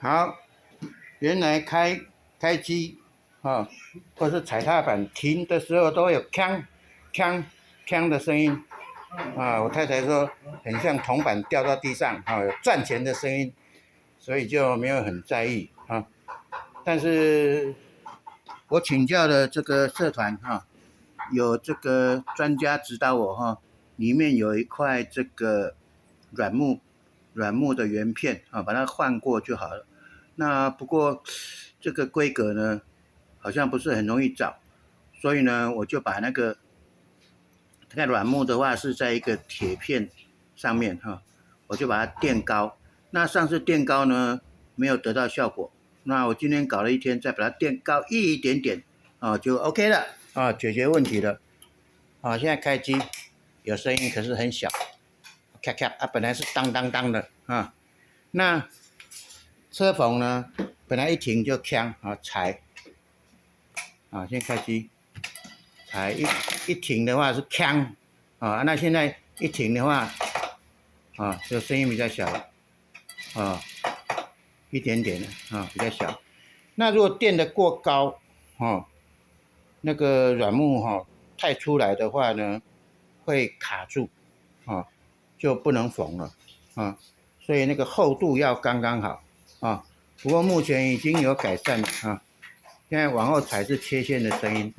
好，原来开机啊，或是踩踏板停的时候都有锵锵锵的声音啊。我太太说很像铜板掉到地上啊，有赚钱的声音，所以就没有很在意啊。但是我请教了这个社团哈，有这个专家指导我哈，里面有一块这个软木的圆片啊，把它换过就好了。那不过这个规格呢，好像不是很容易找，所以呢，我就把那个软木的话是在一个铁片上面哈，我就把它垫高。那上次垫高呢，没有得到效果。那我今天搞了一天，再把它垫高一点点啊，就 OK 了啊，解决问题了啊。现在开机有声音，可是很小，咔咔啊，本来是当当当的啊。那车缝呢，本来一停就锵啊，踩啊，先开机，踩一停的话是锵啊，那现在一停的话啊，就声音比较小啊，一点点的啊，比较小。那如果垫得过高哦，那个软木哈太出来的话呢，会卡住啊，就不能缝了啊，所以那个厚度要刚刚好啊。不过目前已经有改善了啊，现在往后踩是切线的声音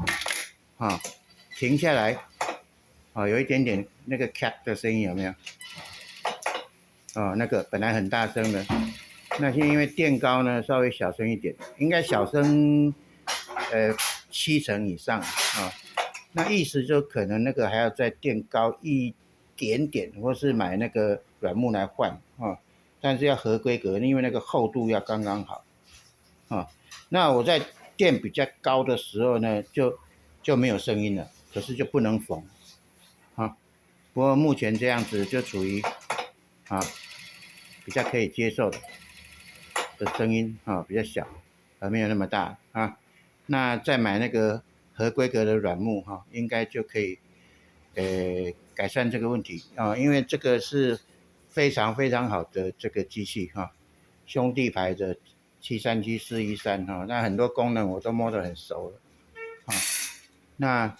啊，停下来啊，有一点点那个咔的声音有没有？哦，那个本来很大声的，那现在因为垫高呢，稍微小声一点，应该小声70%以上啊。那意思就可能那个还要再垫高一点点，或是买那个软木来换啊。但是要合规格，因为那个厚度要刚刚好啊。那我在垫比较高的时候呢，就没有声音了，可是就不能缝啊。不过目前这样子就处于啊比较可以接受的声音啊，比较小，没有那么大啊。那再买那个合规格的软木哈，应该就可以改善这个问题啊，因为这个是非常非常好的这个机器哈，兄弟牌的737413哈，那很多功能我都摸得很熟了啊。那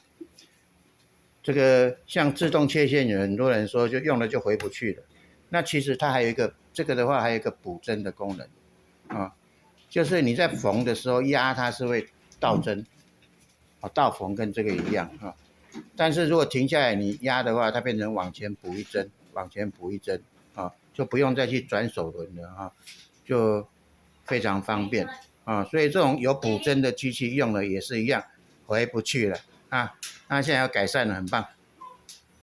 这个像自动切线，有很多人说就用了就回不去了，那其实它还有一个这个的话还有一个补针的功能啊，就是你在缝的时候压它是会倒针，倒缝跟这个一样啊。但是如果停下来你压的话，它变成往前补一针，往前补一针啊，就不用再去转手轮了啊，就非常方便啊。所以这种有补针的机器用了也是一样，回不去了啊。那现在要改善了，很棒。